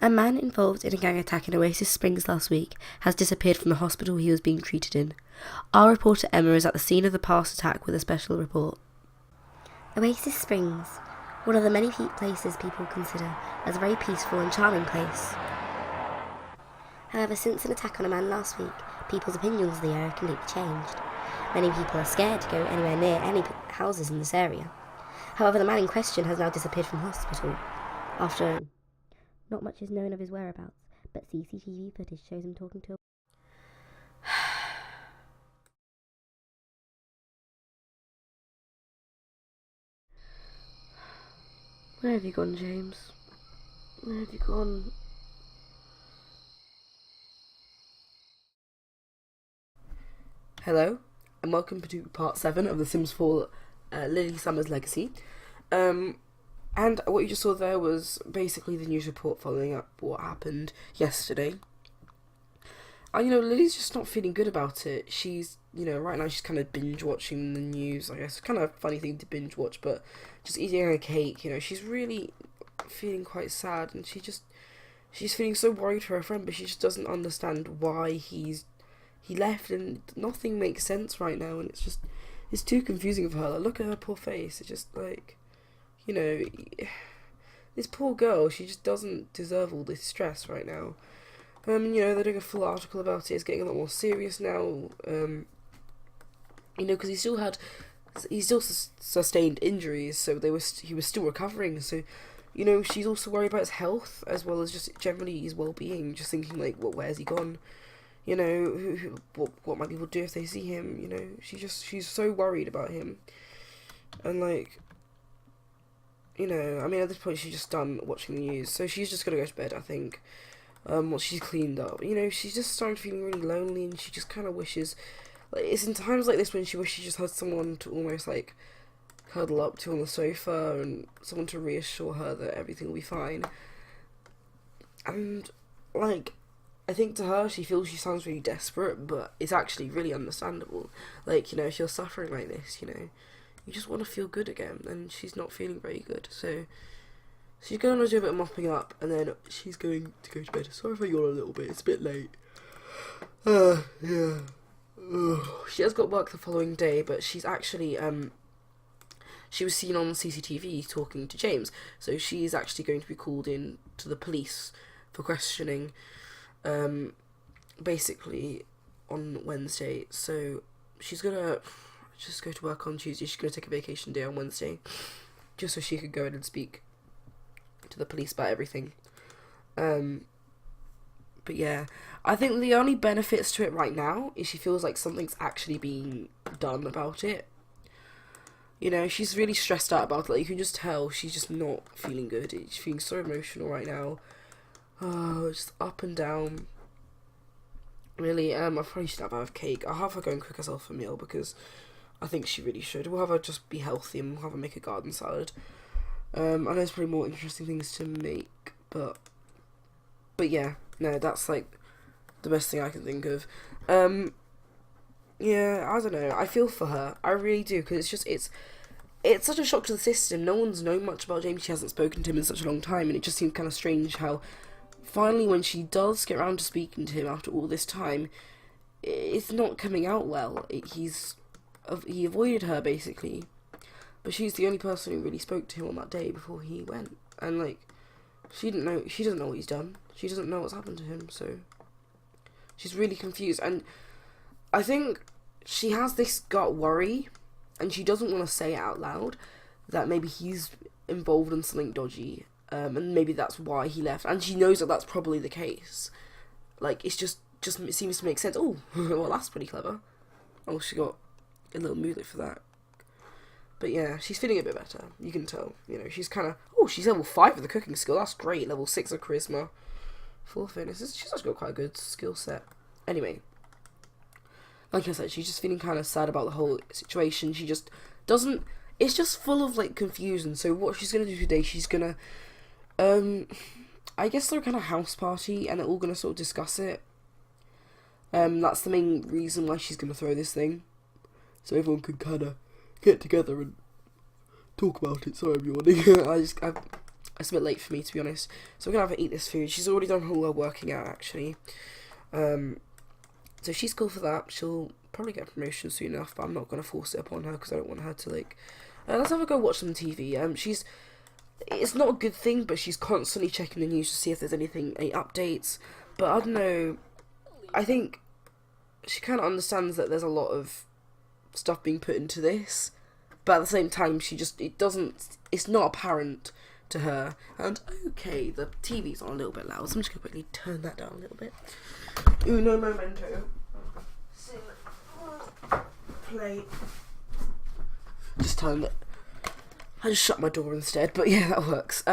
A man involved in a gang attack in Oasis Springs last week has disappeared from the hospital he was being treated in. Our reporter Emma is at the scene of the past attack with a special report. Oasis Springs, one of the many places people consider as a very peaceful and charming place. However, since an attack on a man last week, people's opinions of the area completely changed. Many people are scared to go anywhere near any houses in this area. However, the man in question has now disappeared from hospital. After not much is known of his whereabouts, but CCTV footage shows him talking to a... Where have you gone, James? Where have you gone? Hello, and welcome to part 7 of The Sims 4 Lily Summers Legacy. And what you just saw there was basically the news report following up what happened yesterday. And Lily's just not feeling good about it. She's, right now she's kind of binge watching the news, I guess. Kind of a funny thing to binge watch, but just eating a cake, she's really feeling quite sad, and she's feeling so worried for her friend, but she just doesn't understand why he left, and nothing makes sense right now, and it's too confusing for her. Like, look at her poor face. It's just like, this poor girl, she just doesn't deserve all this stress right now. They're doing a full article about it. It's getting a lot more serious now, because he still sustained injuries, so he was still recovering, so, she's also worried about his health, as well as just generally his well-being, just thinking, like, well, where's he gone? What might people do if they see him? She's so worried about him, and like, at this point she's just done watching the news, so she's just gonna go to bed, I think. Once she's cleaned up, she's just starting feeling really lonely, and she just kind of wishes, like, it's in times like this when she wishes she just had someone to almost like cuddle up to on the sofa, and someone to reassure her that everything will be fine. And like, I think to her, she feels she sounds really desperate, but it's actually really understandable. Like, if you're suffering like this, you just want to feel good again, and she's not feeling very good, so she's going to do a bit of mopping up, and then she's going to go to bed. Sorry if I yawn a little bit, it's a bit late. Yeah. She has got work the following day, but she's actually, she was seen on CCTV talking to James, so she's actually going to be called in to the police for questioning, basically on Wednesday. So she's gonna just go to work on Tuesday. She's gonna take a vacation day on Wednesday, just so she could go in and speak to the police about everything. But yeah, I think the only benefits to it right now is she feels like something's actually being done about it. She's really stressed out about it. Like, you can just tell she's just not feeling good. She's feeling so emotional right now. Oh, just up and down. Really, I probably should have cake. I'll have her go and cook herself a meal, because I think she really should. We'll have her just be healthy, and we'll have her make a garden salad. I know there's probably more interesting things to make, but yeah, no, that's like the best thing I can think of. Yeah, I don't know. I feel for her. I really do, because it's such a shock to the system. No one's known much about James. She hasn't spoken to him in such a long time, and it just seems kind of strange how finally, when she does get around to speaking to him after all this time, it's not coming out well. He avoided her, basically, but she's the only person who really spoke to him on that day before he went, and like, she doesn't know what he's done. She doesn't know what's happened to him, so she's really confused, and I think she has this gut worry, and she doesn't want to say it out loud, that maybe he's involved in something dodgy, and maybe that's why he left, and she knows that that's probably the case. Like, it seems to make sense. Oh, well, that's pretty clever. Oh, she got a little moodlet for that. But yeah, she's feeling a bit better. You can tell. She's kind of... Oh, she's level 5 of the cooking skill. That's great. Level 6 of charisma. 4 fitness. She's actually got quite a good skill set. Anyway, like I said, she's just feeling kind of sad about the whole situation. She just doesn't... It's just full of, like, confusion. So what she's going to do today, she's going to... I guess they're kind of house party, and they're all going to sort of discuss it. That's the main reason why she's going to throw this thing. So everyone can kind of get together and talk about it. Sorry, I'm yawning. I it's a bit late for me, to be honest. So we're gonna have to eat this food. She's already done all her working out, actually. So she's cool for that. She'll probably get a promotion soon enough, but I'm not gonna force it upon her because I don't want her to like. Let's have her go watch some TV. It's not a good thing, but she's constantly checking the news to see if there's any updates. But I don't know. I think she kind of understands that there's a lot of stuff being put into this, but at the same time, it's not apparent to her. And okay, the TV's on a little bit loud, so I'm just gonna quickly turn that down a little bit. Uno momento. Sing. Play. Just turn it. I just shut my door instead, but yeah, that works.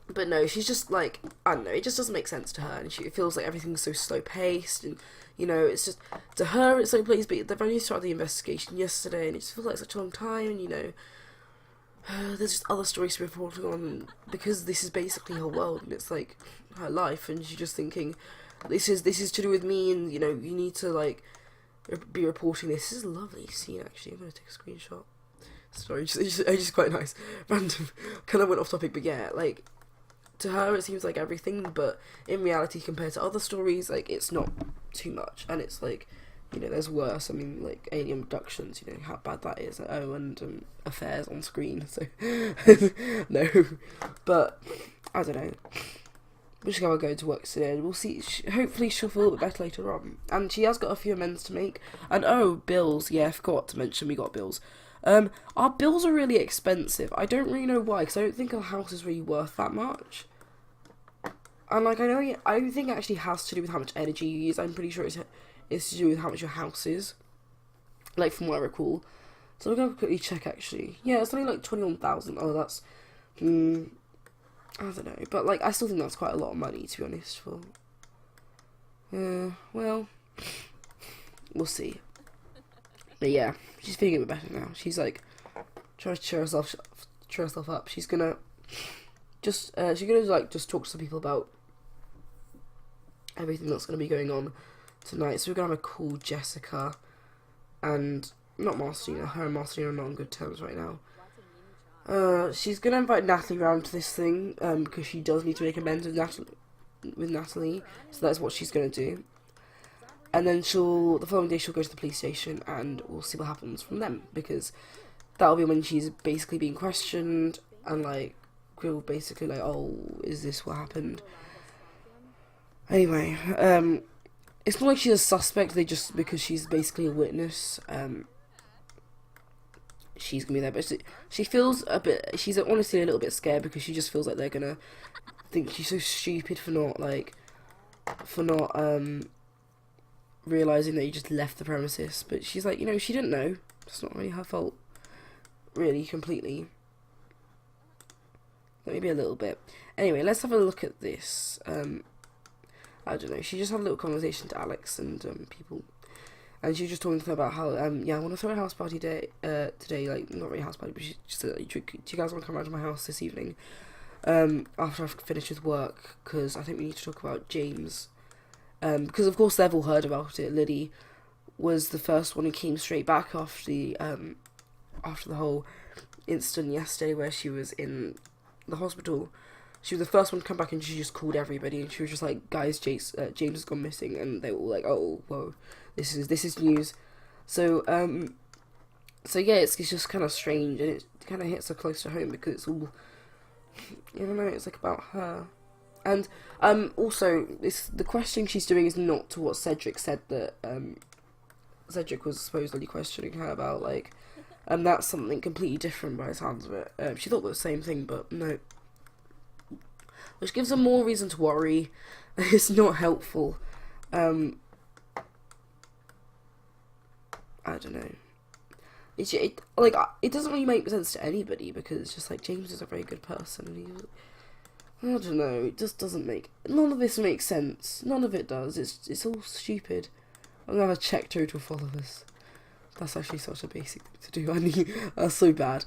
But no, she's just like, I don't know, it just doesn't make sense to her, and it feels like everything's so slow paced, and you know, it's just, to her it's so paced, but they've only started the investigation yesterday, and it just feels like such a long time, and you know, there's just other stories to be reporting on, because this is basically her world, and it's like her life, and she's just thinking, this is to do with me, and you know, you need to like be reporting this. This is a lovely scene, actually. I'm gonna take a screenshot. Sorry, it's just quite nice. Random, kind of went off topic, but yeah, like, to her it seems like everything, but in reality, compared to other stories, like, it's not too much, and it's like, you know, there's worse. I mean, like, alien abductions, you know, how bad that is. Oh, and affairs on screen, so, no, but, I don't know. We're just gonna go to work today, and we'll see. Hopefully she'll feel a bit better later on, and she has got a few amends to make, and oh, bills, yeah, I forgot to mention we got bills. Our bills are really expensive. I don't really know why, because I don't think our house is really worth that much. And like, I don't think it actually has to do with how much energy you use. I'm pretty sure it's to do with how much your house is. Like, from what I recall. So we're gonna quickly check, actually. Yeah, it's only like 21,000. Oh, that's, I don't know. But like, I still think that's quite a lot of money, to be honest, for, well, we'll see. But yeah, she's feeling a bit better now. She's like trying to cheer herself up. She's gonna just just talk to some people about everything that's gonna be going on tonight. So we're gonna have a call Jessica and not Marcelina. Her and Marcelina are not on good terms right now. She's gonna invite Natalie round to this thing because she does need to make amends with Natalie. So that's what she's gonna do. And then the following day she'll go to the police station and we'll see what happens from them, because that'll be when she's basically being questioned and like, we'll basically like, oh, is this what happened? Anyway, it's not like she's a suspect, because she's basically a witness, she's gonna be there, but she feels she's honestly a little bit scared, because she just feels like they're gonna think she's so stupid for not realising that you just left the premises. But she's like, you know, she didn't know. It's not really her fault, really, completely. Maybe a little bit. Anyway, let's have a look at this. I don't know. She just had a little conversation to Alex and people, and she was just talking to her about how yeah, I want to throw a house party today. Like, not really a house party, but she just said, do you guys want to come around to my house this evening? After I've finished with work, because I think we need to talk about James. Because of course they've all heard about it. Liddy was the first one who came straight back after the whole incident yesterday where she was in the hospital. She was the first one to come back, and she just called everybody, and she was just like, guys, James has gone missing, and they were all like, oh, whoa, this is news. So yeah, it's just kind of strange, and it kind of hits her close to home, because it's all, I don't know, it's like about her. And also, the questioning she's doing is not to what Cedric said, that Cedric was supposedly questioning her about, like, and that's something completely different by the sounds of it. She thought the same thing, but no. Which gives her more reason to worry. It's not helpful. I don't know. It doesn't really make sense to anybody, because it's just like, James is a very good person, and I don't know, it just doesn't none of this makes sense. None of it does. It's all stupid. I'm gonna have a check total followers. That's actually such a basic thing to do. That's so bad.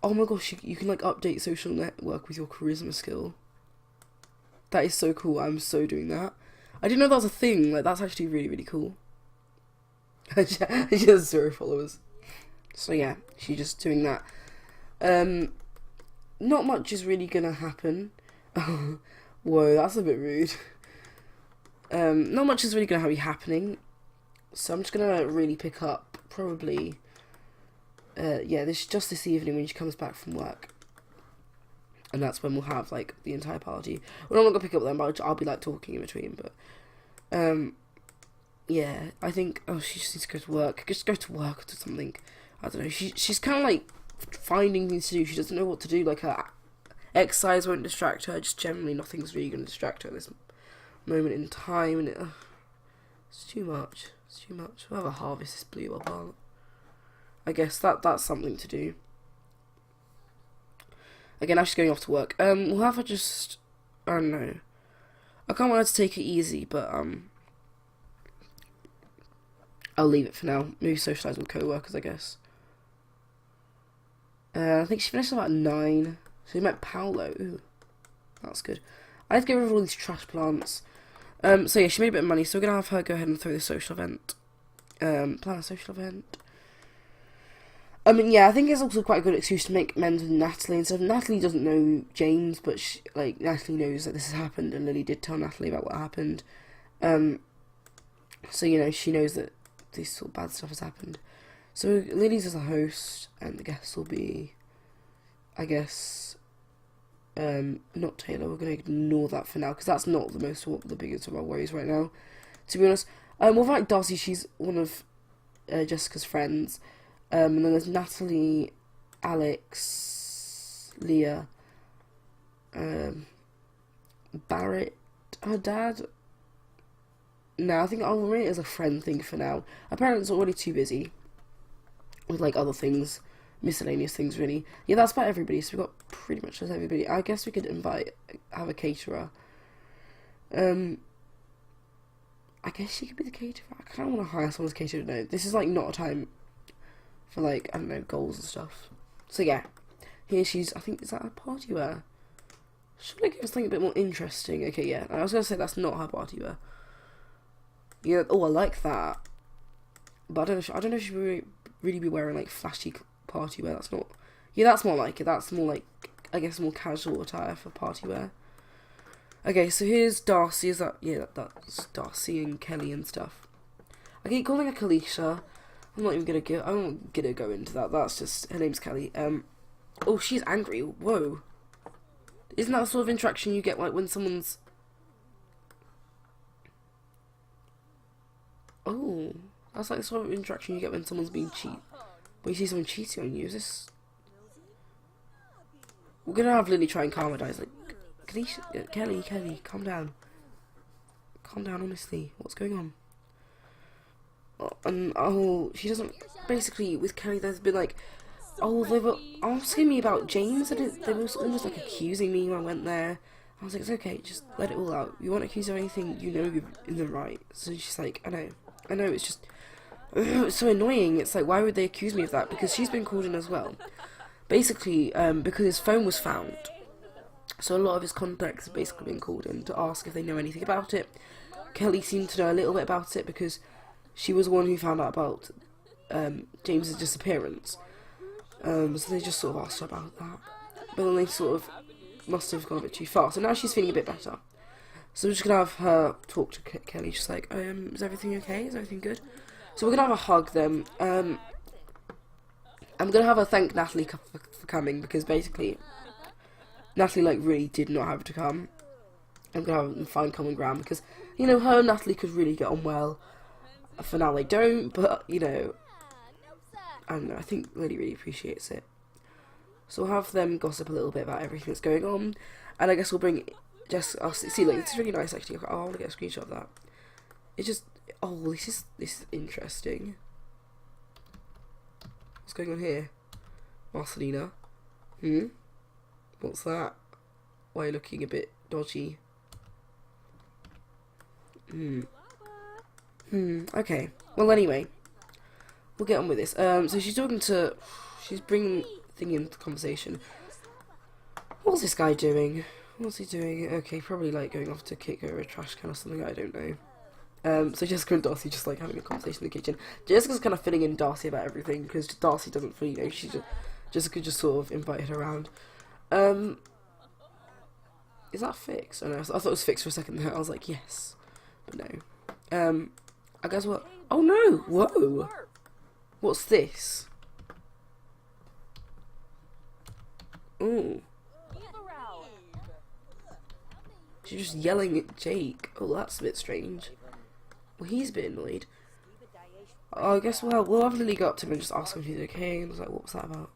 Oh my gosh, you can like update social network with your charisma skill. That is so cool. I'm so doing that. I didn't know that was a thing. Like, that's actually really, really cool. She has 0 followers. So yeah, she's just doing that. Not much is really gonna happen. Whoa, that's a bit rude. Not much is really gonna be happening, so I'm just gonna really pick up probably. This evening when she comes back from work, and that's when we'll have like the entire party. Well, I'm not gonna pick up then, but I'll be like talking in between. But yeah, I think she just needs to go to work. Just go to work or do something. I don't know. She's kind of like finding things to do. She doesn't know what to do. Like her exercise won't distract her. Just generally, nothing's really gonna distract her at this moment in time, and it's too much. It's too much. We'll have a harvest this blue up. I guess that's something to do. Again, now she's going off to work. We'll have her just, I don't know. I can't want her to take it easy, but I'll leave it for now. Maybe socialise with co-workers, I guess. I think she finished about 9. So we met Paolo. Ooh, that's good. I have to get rid of all these trash plants. So yeah, she made a bit of money, so we're gonna have her go ahead and throw this social event. Plan a social event. Yeah, I think it's also quite a good excuse to make amends with Natalie. And so Natalie doesn't know James, but Natalie knows that this has happened, and Lily did tell Natalie about what happened. So she knows that this sort of bad stuff has happened. So Lily's as a host, and the guests will be, I guess, not Taylor. We're gonna ignore that for now because that's not the biggest of our worries right now, to be honest. We'll invite Darcy. She's one of Jessica's friends. And then there's Natalie, Alex, Leah, Barrett, her dad. No, I think I'll remain it as a friend thing for now. Our parents are already too busy with like other things, miscellaneous things really. Yeah, that's about everybody, so we've got pretty much everybody. I guess we could have a caterer. I guess she could be the caterer. I kind of want to hire someone as caterer. No, this is like not a time for like, I don't know, goals and stuff. So yeah, here she's, I think, is that her party wear? Should I give us something a bit more interesting? Okay, yeah, I was going to say that's not her party wear. Yeah, oh, I like that. But I don't know if she would really be wearing like flashy party wear. That's not, yeah, that's more like it. That's more like, I guess, more casual attire for party wear. Okay, so here's Darcy. Is that, yeah, that's Darcy and Kelly and stuff. I keep calling her Kalisha. I'm not gonna go into that. That's just, her name's Kelly. Oh, she's angry. Whoa. Isn't that the sort of interaction you get like when someone's... Oh, that's like the sort of interaction you get when someone's being when you see someone cheating on you. Is this... We're gonna have Lily try and calm her down. It's like, Kelly, calm down. Calm down, honestly. What's going on? And she doesn't, basically with Kelly there's been like, they were asking me about James, and they were almost like accusing me when I went there. I was like, it's okay, just let it all out. You won't accuse her of anything, you're in the right. So she's like, I know, it's just, it's so annoying. It's like, why would they accuse me of that? Because she's been called in as well. Basically, because his phone was found. So a lot of his contacts have basically been called in to ask if they know anything about it. Kelly seemed to know a little bit about it because she was the one who found out about James's disappearance. So they just sort of asked her about that. But then they sort of must have gone a bit too far. So now she's feeling a bit better. So we're just going to have her talk to Kelly. She's like, is everything okay? Is everything good? So we're going to have a hug then. I'm going to have her thank Natalie for coming, because basically Natalie like really did not have to come. I'm going to have them find common ground because, her and Natalie could really get on well. For now they don't, but, I don't know, I think Lily really appreciates it. So we'll have them gossip a little bit about everything that's going on, and I guess we'll bring see, like, it's really nice actually. I want to get a screenshot of that. It's just, this is interesting. What's going on here? Marcelina? What's that? Why are you looking a bit dodgy? Okay. Well, anyway, we'll get on with this. So she's bringing thing into the conversation. What's this guy doing? What's he doing? Okay, probably like going off to kick over a trash can or something. I don't know. So Jessica and Darcy just like having a conversation in the kitchen. Jessica's kind of filling in Darcy about everything because Darcy doesn't fully know. Jessica just sort of invited her around. Is that fixed? Oh no, I thought it was fixed for a second there. I was like, yes. But no. I guess what? Oh no! Whoa! What's this? Ooh. She's just yelling at Jake. Oh, that's a bit strange. Well, he's a bit annoyed. Oh, I guess we'll have Lily go up to him and just ask him if he's okay. And I was like, what was that about?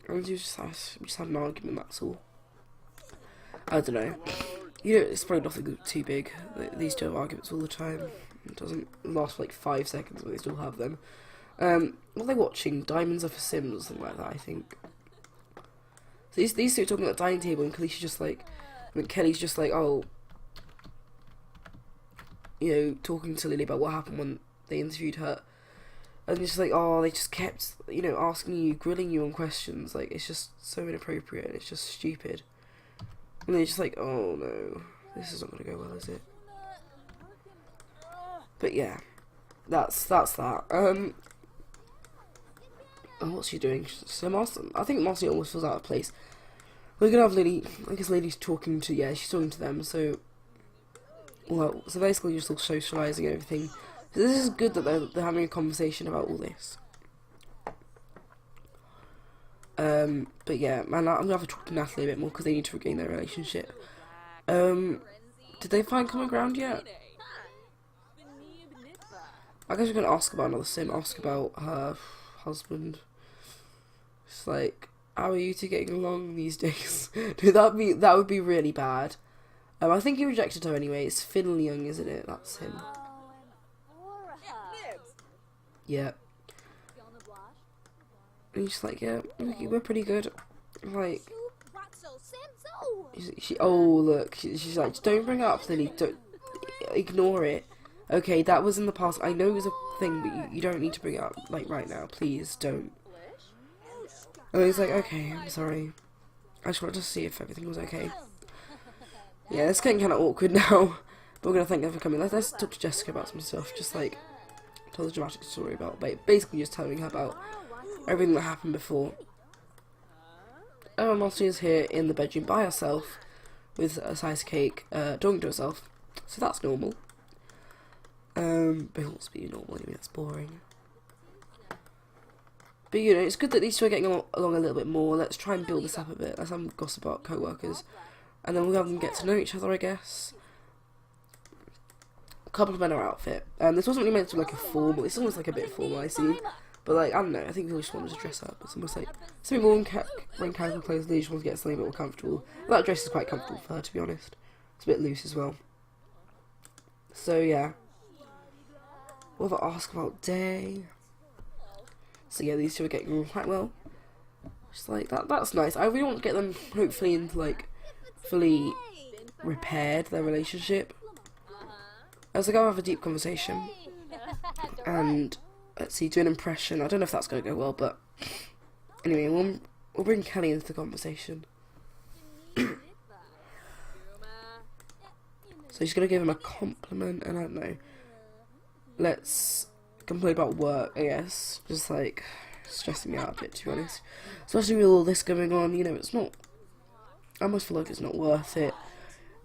And we just had an argument, that's all. I don't know. You know, it's probably nothing too big. These two have arguments all the time. It doesn't last for like 5 seconds, but they still have them. What are they watching? Diamonds Are for Sims or something like that, I think. So these two are talking at the dining table, and Kelly's just like, Kelly's just like, oh, you know, talking to Lily about what happened when they interviewed her. And it's just like, oh, they just kept, you know, asking you, grilling you on questions. Like, it's just so inappropriate, and it's just stupid. And they're just like, oh no, this is not going to go well, is it? But yeah, that's that. Oh, what's she doing? So I think Marcy almost feels out of place. We're gonna have Lily. I guess Lily's talking to. Yeah, she's talking to them. So, well, so basically just all socialising and everything. So this is good that they're having a conversation about all this. But yeah, man, I'm gonna have to talk to Natalie a bit more because they need to regain their relationship. Did they find common ground yet? I guess we're gonna ask about another sim. Ask about her husband. It's like, how are you two getting along these days? Dude, that would be really bad. I think he rejected her anyway. It's Finn Young, isn't it? That's him. Yeah. And he's like, yeah, we're pretty good. Like, oh look, she's like, don't bring it up, Lily. Don't ignore it. Okay, that was in the past. I know it was a thing, but you don't need to bring it up like right now. Please don't. And he's like, okay, I'm sorry. I just wanted to see if everything was okay. Yeah, it's getting kind of awkward now. But we're gonna thank her for coming. Let's talk to Jessica about some stuff. Just like tell the dramatic story about, basically just telling her about everything that happened before. Marcy is here in the bedroom by herself with a slice of cake, talking to herself. So that's normal. But it wants to be normal anyway. That's boring. But you know, it's good that these two are getting along a little bit more. Let's try and build this up a bit. Let's have some gossip about co-workers. And then we'll have them get to know each other, I guess. Compliment our outfit. This wasn't really meant to be like a formal. It's almost like a bit formal, I see. But like, I don't know. I think they just wanted to dress up. It's almost like something more when casual clothes. They just want to get something a bit more comfortable. That dress is quite comfortable for her, to be honest. It's a bit loose as well. So yeah. What have I asked about day? So yeah, these two are getting on quite well. Just like that's nice. I really want to get them hopefully into like fully repaired their relationship. I was like, I'll have a deep conversation. And let's see, do an impression. I don't know if that's gonna go well, but anyway, we'll bring Kelly into the conversation. So she's gonna give him a compliment, and I don't know. Let's complain about work, I guess. Just like stressing me out a bit, to be honest. Especially with all this going on, you know, it's not. I almost feel like it's not worth it.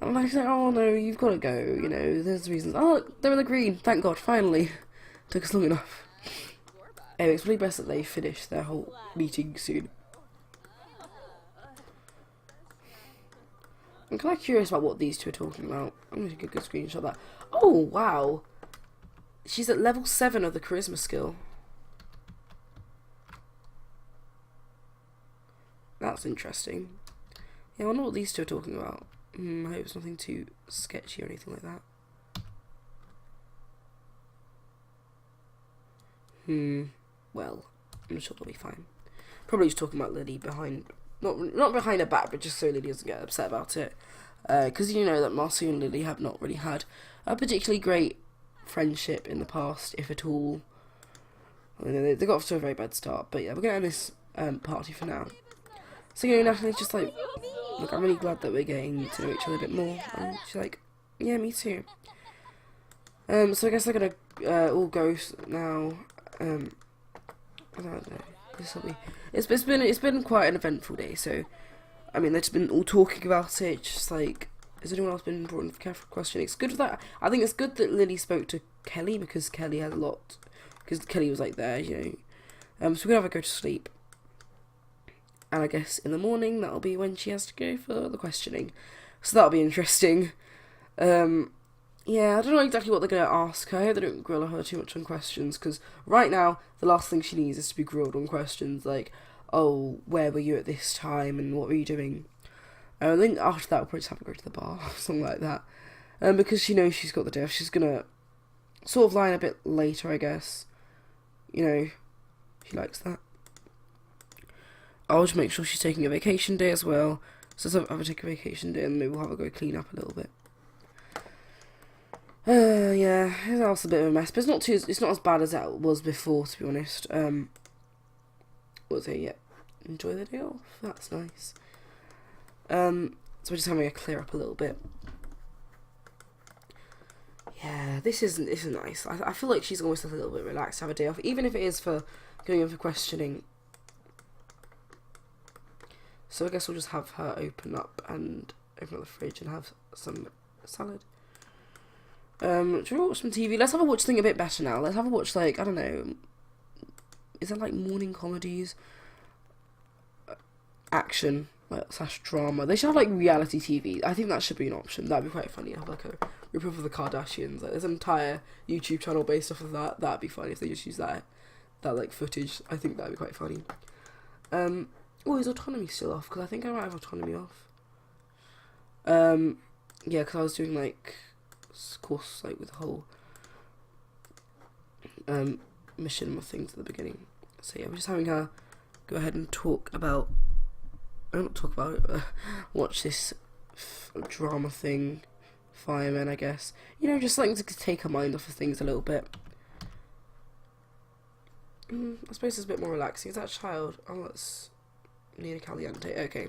I'm like, oh no, you've got to go. You know, there's reasons. Oh, look, they're in the green. Thank God, finally. Took us long enough. Anyway, it's really best that they finish their whole meeting soon. I'm kind of curious about what these two are talking about. I'm going to take a good screenshot of that. Oh, wow. She's at level 7 of the charisma skill. That's interesting. Yeah, I wonder what these two are talking about. I hope it's nothing too sketchy or anything like that. Well, I'm sure they'll be fine. Probably just talking about Lily behind, not behind her back, but just so Lily doesn't get upset about it. Because you know that Marcy and Lily have not really had a particularly great friendship in the past, if at all. I know they got off to a very bad start, but yeah, we're going to end this party for now. So you know, Natalie's just like, look, I'm really glad that we're getting to know each other a bit more. And she's like, yeah, me too. So I guess they're gonna all go now. I don't know. This will be. It's been quite an eventful day. So, I mean, they've just been all talking about it. Just like, has anyone else been brought in for questioning? It's good that I think it's good that Lily spoke to Kelly because Kelly had a lot. Because Kelly was like there, you know. So we're gonna have her go to sleep. And I guess in the morning that'll be when she has to go for the questioning. So that'll be interesting. Yeah, I don't know exactly what they're going to ask her. I hope they don't grill her too much on questions, because right now, the last thing she needs is to be grilled on questions like, oh, where were you at this time, and what were you doing? I think after that, we'll probably just have to go to the bar, or something like that. Because she knows she's got the day off, she's going to sort of lie in a bit later, I guess. You know, she likes that. I'll just make sure she's taking a vacation day as well. So let's have her take a vacation day, and maybe we'll have her go clean up a little bit. Yeah, that's a bit of a mess, but it's not as bad as that was before, to be honest. Yeah, enjoy the day off, that's nice. So we're just having a clear up a little bit. Yeah, this is nice. I feel like she's almost a little bit relaxed to have a day off, even if it is for going in for questioning. So I guess we'll just have her open up the fridge and have some salad. Do we watch some TV? Let's have a watch something a bit better now. Let's have a watch, like, I don't know, is that like morning comedies? Action, like, / drama. They should have like reality TV. I think that should be an option. That'd be quite funny. Have like a rip-off of the Kardashians. Like, there's an entire YouTube channel based off of that. That'd be funny if they just use that like footage. I think that'd be quite funny. Oh, is autonomy still off? Because I think I might have autonomy off. Yeah, because I was doing like course like with the whole mission things at the beginning. So yeah, we're just having her go ahead and watch this drama thing, firemen, I guess. You know, just something to take her mind off of things a little bit. I suppose it's a bit more relaxing. Is that a child? Oh, that's Nina Caliente. Okay.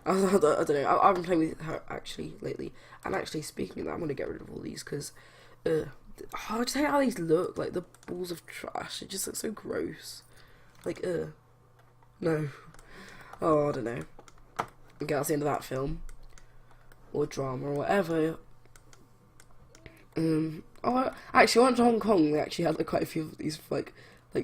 I don't know. I've been playing with her actually lately. And actually, speaking of that, I'm going to get rid of all these because I just hate how these look. Like the balls of trash. It just looks so gross. Like, no. Oh, I don't know. Okay, that's the end of that film. Or drama or whatever. Actually, I went to Hong Kong. They actually had like quite a few of these like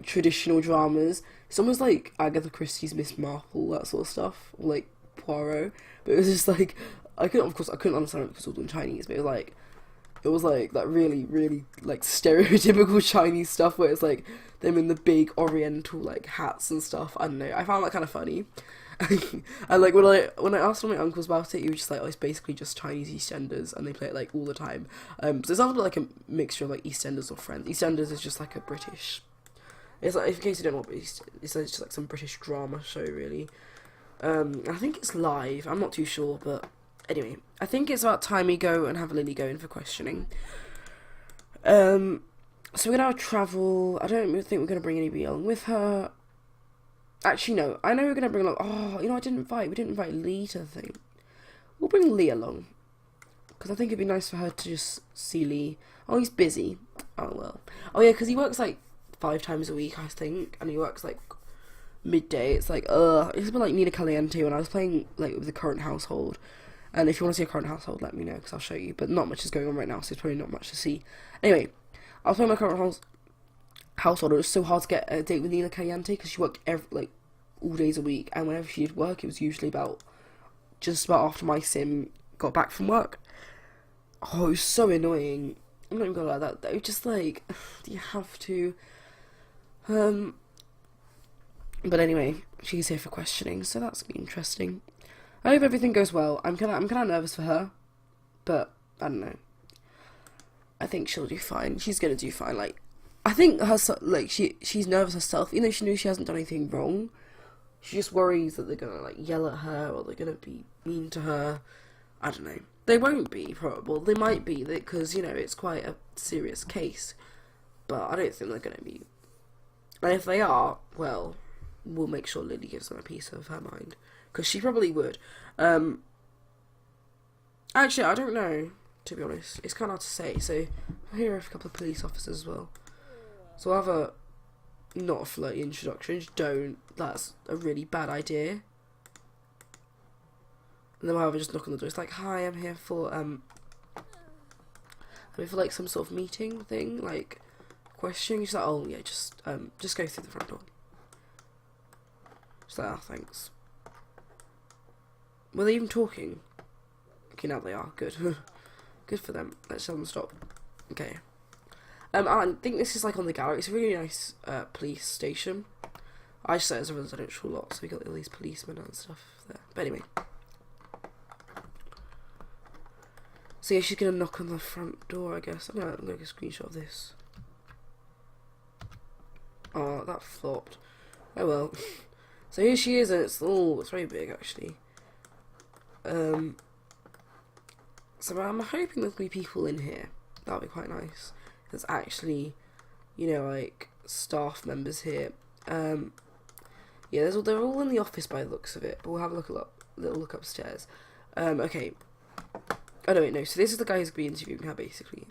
traditional dramas. It's almost like Agatha Christie's Miss Marple, that sort of stuff. Or like Poirot. But it was just like, I couldn't understand it because it was all in Chinese, but it was like that really, really like stereotypical Chinese stuff where it's like them in the big oriental like hats and stuff. I don't know. I found that kind of funny. And like when I asked one of my uncles about it, he was just like, oh, it's basically just Chinese EastEnders, and they play it like all the time. So it's not like a mixture of like EastEnders or Friends. EastEnders is just like a British. It's like, in case you don't know what it's just like some British drama show, really. I think it's live. I'm not too sure, but anyway, I think it's about time we go and have Lily go in for questioning. So we're gonna travel. I don't think we're gonna bring anybody along with her. Actually, no. I know we're gonna bring along. Oh, you know, we didn't invite Lee to the thing. We'll bring Lee along because I think it'd be nice for her to just see Lee. Oh, he's busy. Oh well. Oh yeah, because he works like 5 times a week, I think, and he works like midday. It's like, it's been like Nina Caliente when I was playing like with the current household. And if you want to see a current household, let me know because I'll show you. But not much is going on right now, so it's probably not much to see. Anyway, I was playing my current household. It was so hard to get a date with Nina Caliente because she worked all days a week, and whenever she did work, it was usually just about after my sim got back from work. Oh, it was so annoying. I'm not even gonna lie, that it was just like, you have to. But anyway, she's here for questioning, so that's gonna be interesting. I hope everything goes well. I'm kind of nervous for her, but I don't know. I think she'll do fine. She's gonna do fine. Like, I think she's nervous herself, even though she knows she hasn't done anything wrong. She just worries that they're gonna like yell at her or they're gonna be mean to her. I don't know. They won't be, probably. They might be, because you know it's quite a serious case. But I don't think they're gonna be. And if they are, well, we'll make sure Lily gives them a piece of her mind. Because she probably would. Actually, I don't know, to be honest. It's kind of hard to say. So, I hear a couple of police officers as well. So, I'll have not a flirty introduction. Just don't. That's a really bad idea. And then I'll just knock on the door. It's like, hi, I'm here for like some sort of meeting thing, like questioning. She's like, oh yeah, just go through the front door. She's like, oh, thanks. Were they even talking? Okay, now they are. Good. Good for them. Let's tell them to stop. Okay. I think this is like on the gallery. It's a really nice police station. I just say it's a residential lot, so we got all these policemen and stuff there. But anyway. So yeah, she's gonna knock on the front door, I guess. I'm gonna get a screenshot of this. Oh, that flopped. Oh well. So here she is, and it's very big actually. So I'm hoping there'll be people in here. That'll be quite nice. There's actually, you know, like staff members here. Yeah, they're all in the office by the looks of it. But we'll have a little look upstairs. Okay. Oh no, wait, no. So this is the guy who's going to be interviewing her, basically.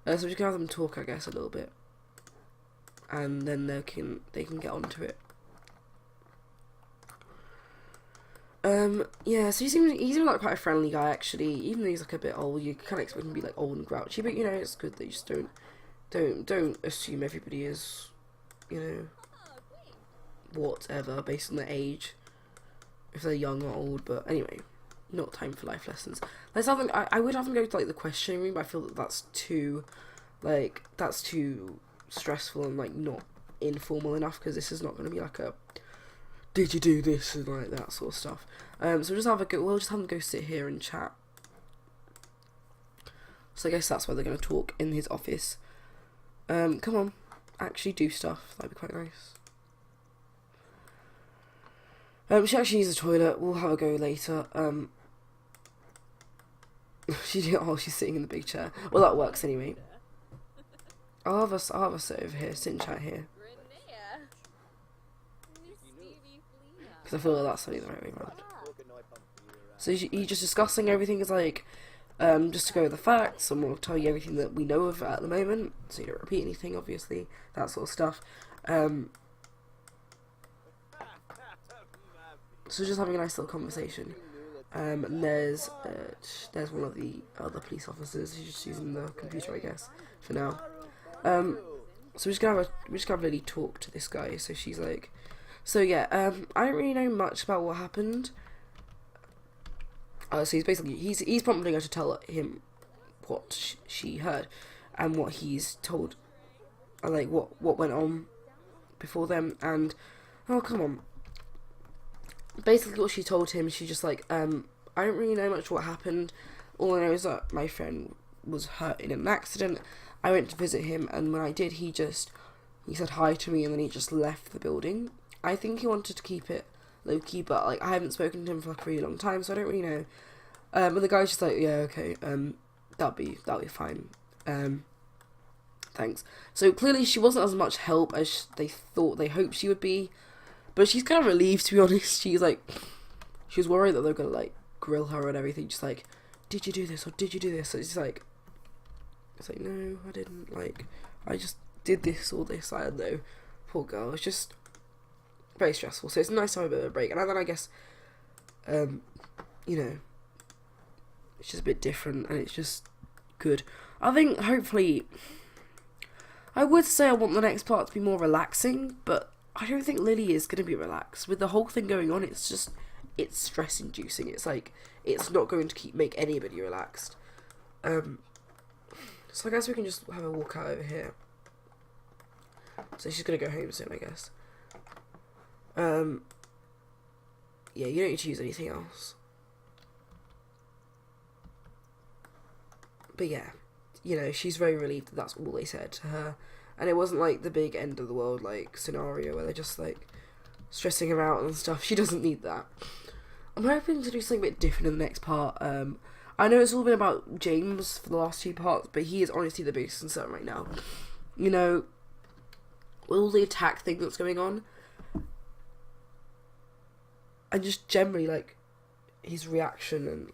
So we're just gonna have them talk, I guess, a little bit, and then they can get onto it. Yeah. So he's like quite a friendly guy, actually. Even though he's like a bit old, you kind of expect him to be like old and grouchy, but you know, it's good that you just don't assume everybody is, you know, whatever based on their age, if they're young or old. But anyway. Not time for life lessons. Let's have them. I would have them go to like the questioning room, but I feel that that's too stressful and like not informal enough, because this is not going to be like a did you do this and like that sort of stuff. So we'll just have them go sit here and chat. So I guess that's why they're going to talk in his office. Come on, actually do stuff. That'd be quite nice. She actually needs a toilet. We'll have a go later. She's sitting in the big chair. Well, that works anyway. I'll have a sit over here, sit and chat here. Because I feel like that's only the right way around. So you're just discussing everything. Is like, just to go with the facts, and we'll tell you everything that we know of at the moment, so you don't repeat anything, obviously, that sort of stuff. So just having a nice little conversation. And there's one of the other police officers who's just using the computer, I guess, for now. So we're just gonna have a lady talk to this guy. So she's like, so yeah, I don't really know much about what happened. So he's prompting her to tell him what she heard and what he's told, like what went on before them. And oh, come on. Basically what she told him, she's just like, I don't really know much what happened. All I know is that my friend was hurt in an accident. I went to visit him, and when I did, he said hi to me, and then he just left the building. I think he wanted to keep it low-key, but like I haven't spoken to him for like a really long time, so I don't really know. But the guy's just like, yeah, okay, that'll be fine. Thanks. So clearly she wasn't as much help as they hoped she would be. But she's kind of relieved, to be honest. She was worried that they were going to, like, grill her and everything. Just like, did you do this or did you do this? So it's like, no, I didn't. Like, I just did this or this. I don't know. Poor girl. It's just very stressful. So it's nice to have a bit of a break. And then I guess, you know, it's just a bit different and it's just good. I think, hopefully, I would say I want the next part to be more relaxing, but I don't think Lily is going to be relaxed. With the whole thing going on, it's stress-inducing. It's like, it's not going to make anybody relaxed. So I guess we can just have a walk out over here. So she's going to go home soon, I guess. Yeah, you don't need to use anything else. But yeah, you know, she's very relieved that that's all they said to her. And it wasn't like the big end of the world like scenario where they're just like stressing her out and stuff. She doesn't need that. I'm hoping to do something a bit different in the next part. I know it's all been about James for the last two parts, but he is honestly the biggest concern right now. You know, with all the attack thing that's going on, and just generally like his reaction and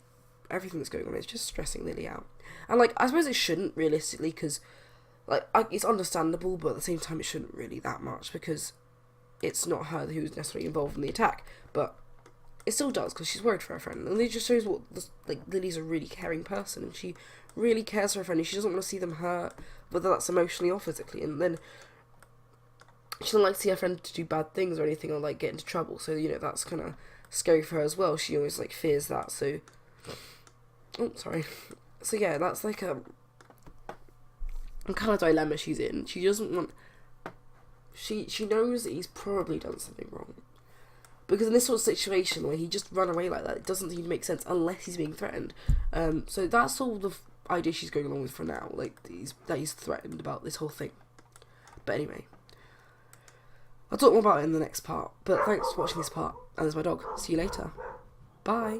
everything that's going on is just stressing Lily out. And like, I suppose it shouldn't realistically, because like, it's understandable, but at the same time, it shouldn't really that much, because it's not her who's necessarily involved in the attack, but it still does, because she's worried for her friend, and it just shows what, like, Lily's a really caring person, and she really cares for her friend, and she doesn't want to see them hurt, whether that's emotionally or physically, and then she doesn't like to see her friend to do bad things or anything, or, like, get into trouble, so, you know, that's kind of scary for her as well. She always, like, fears that, so, oh, sorry, so yeah, that's, like, a kind of dilemma she's in. She doesn't want, she knows that he's probably done something wrong, because in this sort of situation where he just run away like that, it doesn't seem to make sense unless he's being threatened, so that's all the idea she's going along with for now, like, that he's threatened about this whole thing. But anyway, I'll talk more about it in the next part, but thanks for watching this part, and there's my dog. See you later. Bye.